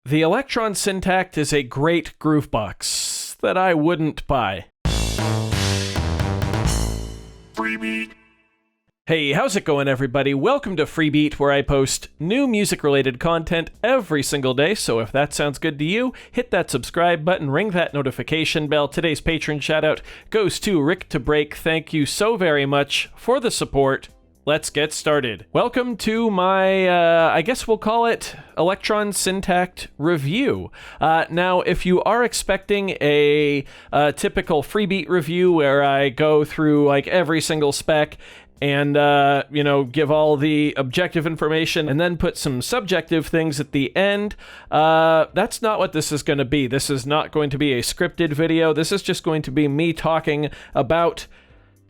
The Elektron Syntakt is a great Groovebox that I wouldn't buy. Freebeat. Hey, how's it going, everybody? Welcome to Freebeat, where I post new music-related content every single day, so if that sounds good to you, hit that subscribe button, ring that notification bell. Today's patron shoutout goes to Rick to Break. Thank you so very much for the support. Let's get started. Welcome to my, I guess we'll call it Elektron Syntakt review. Now, if you are expecting a typical Freebeat review where I go through like every single spec and, give all the objective information and then put some subjective things at the end, that's not what this is going to be. This is not going to be a scripted video. This is just going to be me talking about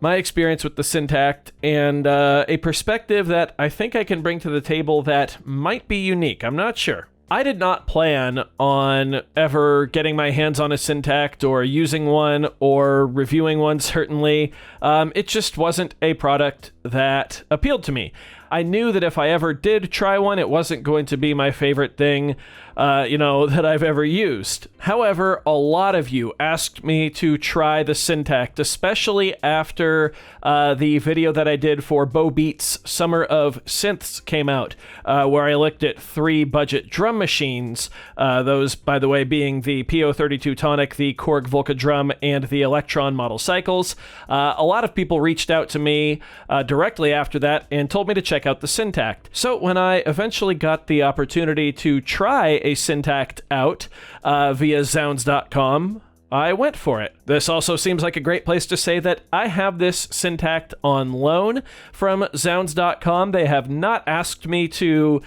my experience with the Syntakt, and a perspective that I think I can bring to the table that might be unique. I'm not sure. I did not plan on ever getting my hands on a Syntakt or using one or reviewing one, certainly. It just wasn't a product that appealed to me. I knew that if I ever did try one, it wasn't going to be my favorite thing, that I've ever used. However, a lot of you asked me to try the Syntakt, especially after the video that I did for Bo Beats' Summer of Synths came out, where I looked at 3 budget drum machines, those, by the way, being the PO32 Tonic, the Korg Volca drum, and the Elektron model cycles. A lot of people reached out to me directly after that and told me to check out the Syntakt. So when I eventually got the opportunity to try a Syntakt out via Zounds.com, I went for it. This also seems like a great place to say that I have this Syntakt on loan from Zounds.com. They have not asked me to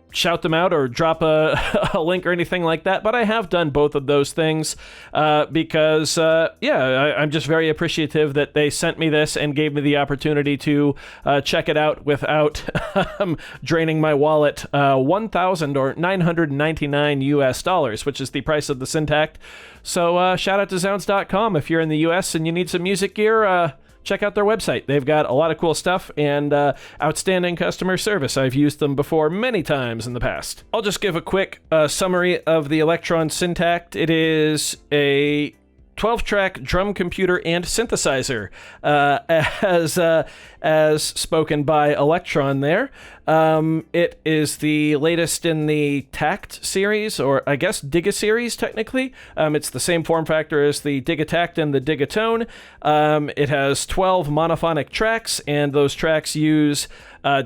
shout them out or drop a link or anything like that, but I have done both of those things because, I'm just very appreciative that they sent me this and gave me the opportunity to check it out without draining my wallet. $1,000 or $999 US, which is the price of the Syntakt. So shout out to Zounds.com. If you're in the US and you need some music gear, check out their website. They've got a lot of cool stuff and outstanding customer service. I've used them before many times in the past. I'll just give a quick summary of the Elektron Syntakt. It is a 12-track drum computer and synthesizer, as spoken by Elektron there. It is the latest in the Takt series, or I guess Diga series, technically. It's the same form factor as the Digitakt and the Digitone. It has 12 monophonic tracks, and those tracks use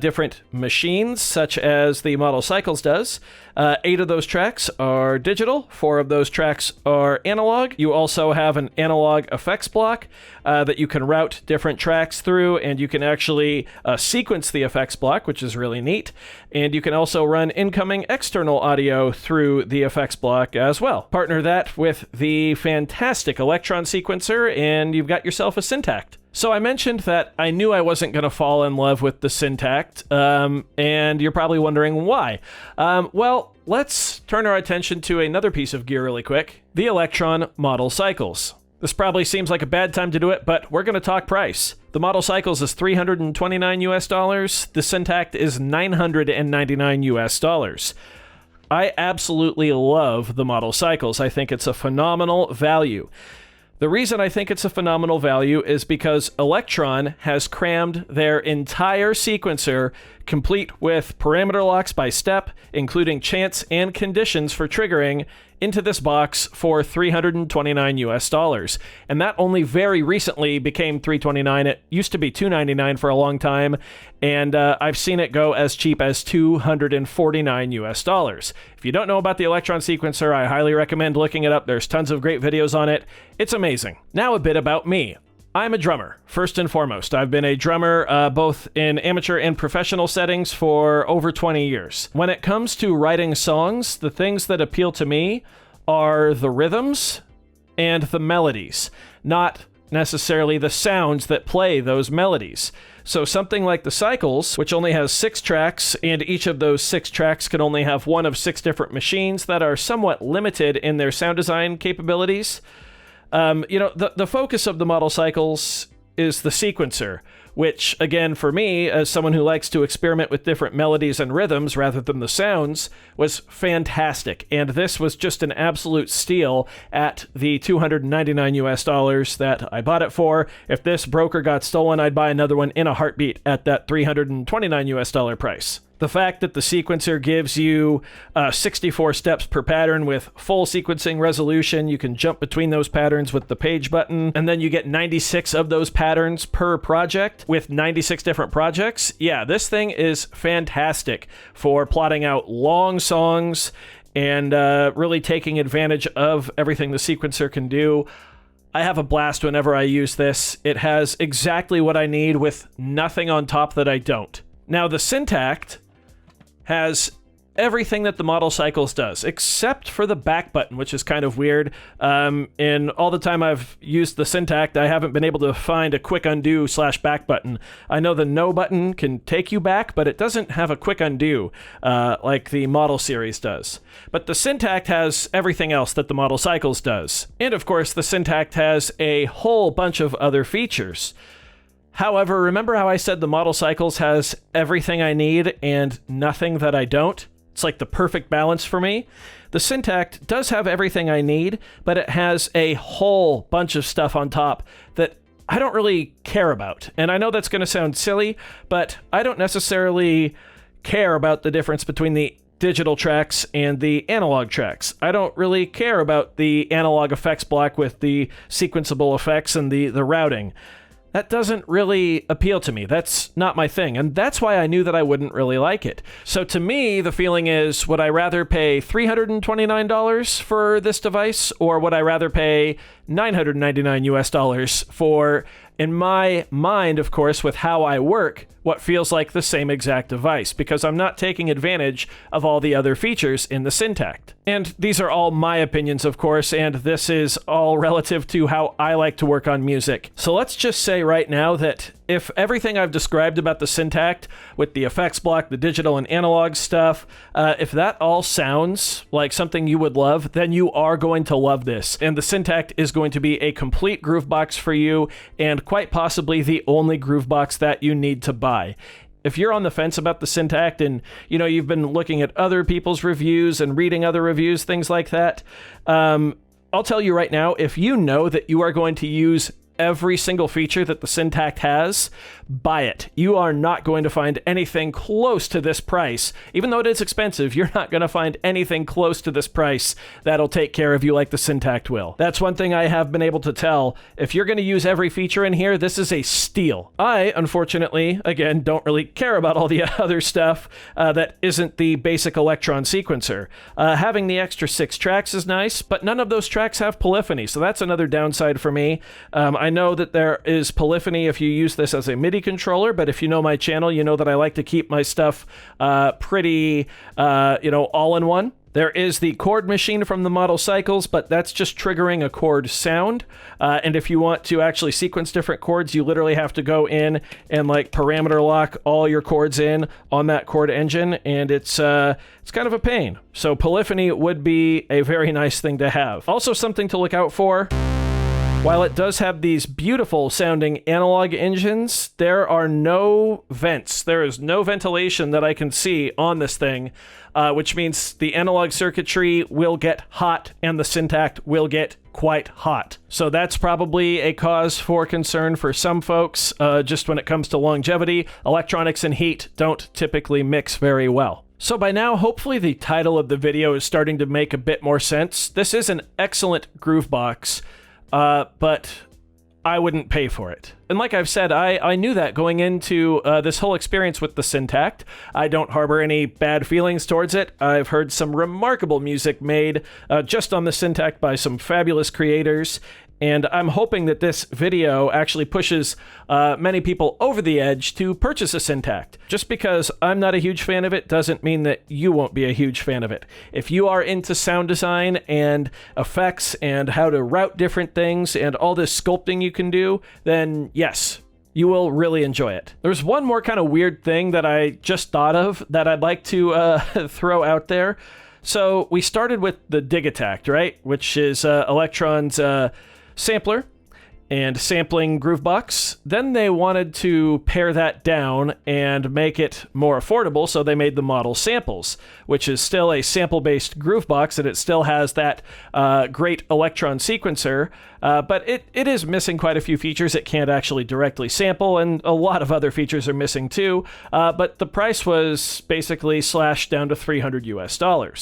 different machines, such as the Model Cycles does. 8 of those tracks are digital, 4 of those tracks are analog. You also have an analog effects block that you can route different tracks through, and you can actually sequence the effects block, which is really neat. And you can also run incoming external audio through the effects block as well. Partner that with the fantastic Electron Sequencer, and you've got yourself a Syntakt. So I mentioned that I knew I wasn't going to fall in love with the Syntakt, and you're probably wondering why. Well, let's turn our attention to another piece of gear really quick, the Elektron model cycles. This probably seems like a bad time to do it, but we're going to talk price. The model cycles is $329 US. The Syntakt is $999 US. I absolutely love the model cycles. I think it's a phenomenal value. The reason I think it's a phenomenal value is because Elektron has crammed their entire sequencer, complete with parameter locks by step, including chance and conditions for triggering, into this box for $329 US. And that only very recently became $329. It used to be $299 for a long time, and I've seen it go as cheap as $249 US. If you don't know about the Electron Sequencer, I highly recommend looking it up. There's tons of great videos on it. It's amazing. Now a bit about me. I'm a drummer, first and foremost. I've been a drummer both in amateur and professional settings for over 20 years. When it comes to writing songs, the things that appeal to me are the rhythms and the melodies, not necessarily the sounds that play those melodies. So something like the Cycles, which only has 6 tracks, and each of those 6 tracks can only have one of 6 different machines that are somewhat limited in their sound design capabilities. The focus of the Model Cycles is the sequencer, which, again, for me, as someone who likes to experiment with different melodies and rhythms rather than the sounds, was fantastic. And this was just an absolute steal at the $299 US that I bought it for. If this broker got stolen, I'd buy another one in a heartbeat at that $329 US price. The fact that the sequencer gives you 64 steps per pattern with full sequencing resolution, you can jump between those patterns with the page button, and then you get 96 of those patterns per project with 96 different projects. Yeah, this thing is fantastic for plotting out long songs and really taking advantage of everything the sequencer can do. I have a blast whenever I use this. It has exactly what I need with nothing on top that I don't. Now, the Syntakt has everything that the Model Cycles does, except for the back button, which is kind of weird. In all the time I've used the Syntakt, I haven't been able to find a quick undo / back button. I know the no button can take you back, but it doesn't have a quick undo like the Model series does. But the Syntakt has everything else that the Model Cycles does. And of course, the Syntakt has a whole bunch of other features. However, remember how I said the Model Cycles has everything I need and nothing that I don't? It's like the perfect balance for me. The Syntakt does have everything I need, but it has a whole bunch of stuff on top that I don't really care about. And I know that's going to sound silly, but I don't necessarily care about the difference between the digital tracks and the analog tracks. I don't really care about the analog effects block with the sequenceable effects and the routing. That doesn't really appeal to me. That's not my thing. And that's why I knew that I wouldn't really like it. So to me, the feeling is, would I rather pay $329 for this device, or would I rather pay $999 US for, in my mind, of course, with how I work, what feels like the same exact device, because I'm not taking advantage of all the other features in the Syntakt. And these are all my opinions, of course, and this is all relative to how I like to work on music. So let's just say right now that if everything I've described about the Syntakt, with the effects block, the digital and analog stuff, if that all sounds like something you would love, then you are going to love this. And the Syntakt is going to be a complete Groovebox for you, and quite possibly the only Groovebox that you need to buy. If you're on the fence about the Syntakt and, you've been looking at other people's reviews and reading other reviews, things like that, I'll tell you right now, if you know that you are going to use every single feature that the Syntakt has, buy it. You are not going to find anything close to this price. Even though it is expensive, you're not going to find anything close to this price that'll take care of you like the Syntakt will. That's one thing I have been able to tell. If you're going to use every feature in here, this is a steal. I, unfortunately, again, don't really care about all the other stuff that isn't the basic Electron Sequencer. Having the extra 6 tracks is nice, but none of those tracks have polyphony, so that's another downside for me. I know that there is polyphony if you use this as a MIDI controller, but if you know my channel, you know that I like to keep my stuff pretty, all in one. There is the Chord Machine from the Model Cycles, but that's just triggering a chord sound. And if you want to actually sequence different chords, you literally have to go in and parameter lock all your chords in on that chord engine, and it's kind of a pain. So polyphony would be a very nice thing to have. Also something to look out for. While it does have these beautiful sounding analog engines, there are no vents. There is no ventilation that I can see on this thing, which means the analog circuitry will get hot and the Syntakt will get quite hot. So that's probably a cause for concern for some folks, just when it comes to longevity. Electronics and heat don't typically mix very well. So by now, hopefully the title of the video is starting to make a bit more sense. This is an excellent Groovebox. But I wouldn't pay for it. And like I've said, I knew that going into this whole experience with the Syntakt. I don't harbor any bad feelings towards it. I've heard some remarkable music made just on the Syntakt by some fabulous creators. And I'm hoping that this video actually pushes many people over the edge to purchase a Syntakt. Just because I'm not a huge fan of it doesn't mean that you won't be a huge fan of it. If you are into sound design and effects and how to route different things and all this sculpting you can do, then yes, you will really enjoy it. There's one more kind of weird thing that I just thought of that I'd like to throw out there. So we started with the Digitone, right? Which is Elektron's sampler, and sampling Groovebox. Then they wanted to pare that down and make it more affordable, so they made the Model Samples, which is still a sample-based Groovebox, and it still has that great Electron Sequencer, but it is missing quite a few features. It can't actually directly sample, and a lot of other features are missing too, but the price was basically slashed down to $300 US.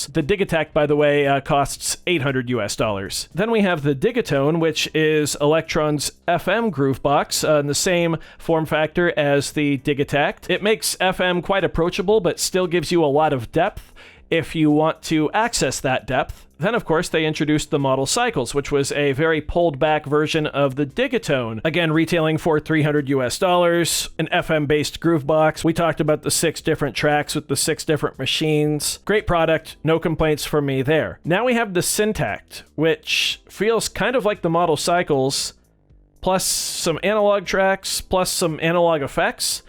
The Digitakt, by the way, costs $800 US. Then we have the Digitone, which is Electron's FM Groovebox in the same form factor as the Digitakt. It makes FM quite approachable, but still gives you a lot of depth if you want to access that depth. Then, of course, they introduced the Model Cycles, which was a very pulled-back version of the Digitone. Again, retailing for $300 US, an FM-based Groovebox. We talked about the 6 different tracks with the 6 different machines. Great product, no complaints from me there. Now we have the Syntakt, which feels kind of like the Model Cycles, plus some analog tracks, plus some analog effects.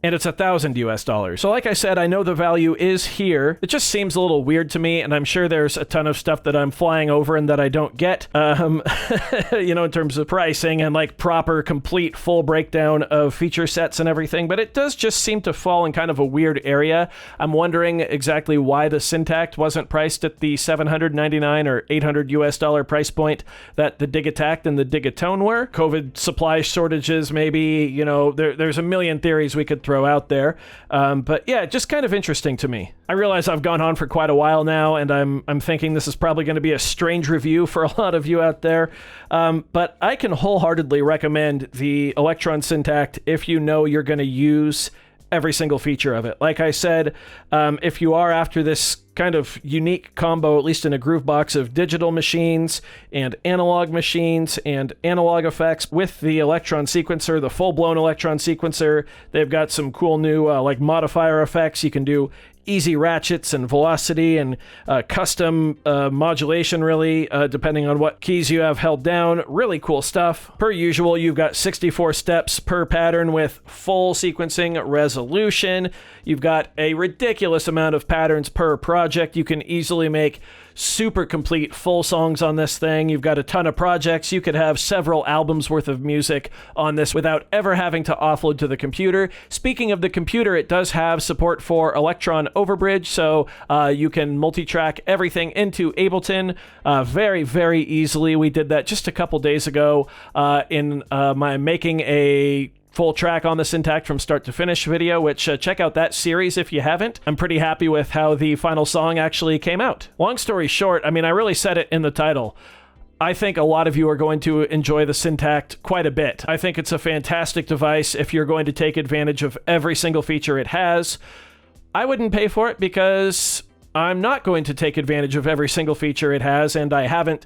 And it's $1,000 US. So like I said, I know the value is here. It just seems a little weird to me, and I'm sure there's a ton of stuff that I'm flying over and that I don't get, you know, in terms of pricing and like proper, complete, full breakdown of feature sets and everything, but it does just seem to fall in kind of a weird area. I'm wondering exactly why the Syntakt wasn't priced at the $799 or $800 US price point that the Digitakt and the Digitone were. COVID supply shortages, maybe, you know, there's a million theories we could throw out there. But yeah, just kind of interesting to me. I realize I've gone on for quite a while now, and I'm thinking this is probably going to be a strange review for a lot of you out there. But I can wholeheartedly recommend the Elektron Syntakt if you know you're going to use every single feature of it. Like I said, if you are after this kind of unique combo, at least in a Groovebox, of digital machines and analog machines and analog effects with the Electron Sequencer, the full-blown Electron Sequencer, they've got some cool new like modifier effects. You can do easy ratchets and velocity and custom modulation, really, depending on what keys you have held down. Really cool stuff. Per usual, you've got 64 steps per pattern with full sequencing resolution. You've got a ridiculous amount of patterns per project. You can easily make super complete full songs on this thing. You've got a ton of projects. You could have several albums worth of music on this without ever having to offload to the computer. Speaking of the computer, it does have support for Electron Overbridge, so you can multi-track everything into Ableton very, very easily. We did that just a couple days ago in my making a full track on the Syntakt from start to finish video, which check out that series if you haven't. I'm pretty happy with how the final song actually came out. Long story short, I mean, I really said it in the title. I think a lot of you are going to enjoy the Syntakt quite a bit. I think it's a fantastic device if you're going to take advantage of every single feature it has. I wouldn't pay for it because I'm not going to take advantage of every single feature it has, and I haven't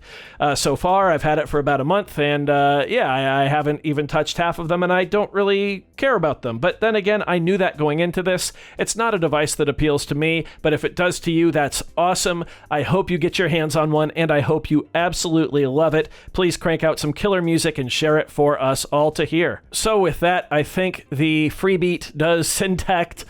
so far. I've had it for about a month, and yeah, I haven't even touched half of them, and I don't really care about them. But then again, I knew that going into this. It's not a device that appeals to me, but if it does to you, that's awesome. I hope you get your hands on one, and I hope you absolutely love it. Please crank out some killer music and share it for us all to hear. So with that, I think the Freebeat Does Syntakt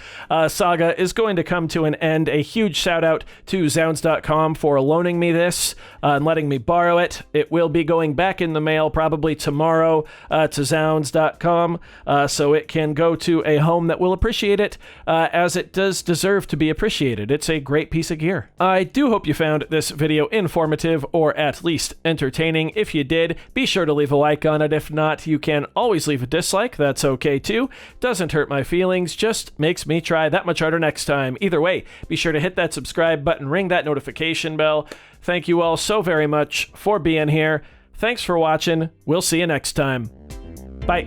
saga is going to come to an end. A huge shout out to Zounds.com for loaning me this and letting me borrow it. It will be going back in the mail probably tomorrow to Zounds.com, so it can go to a home that will appreciate it as it does deserve to be appreciated. It's a great piece of gear. I do hope you found this video informative or at least entertaining. If you did, be sure to leave a like on it. If not, you can always leave a dislike. That's okay too. Doesn't hurt my feelings, just makes me try that much harder next time. Either way, be sure to hit that subscribe button, ring that notification bell. Thank you all so very much for being here. Thanks for watching. We'll see you next time. Bye.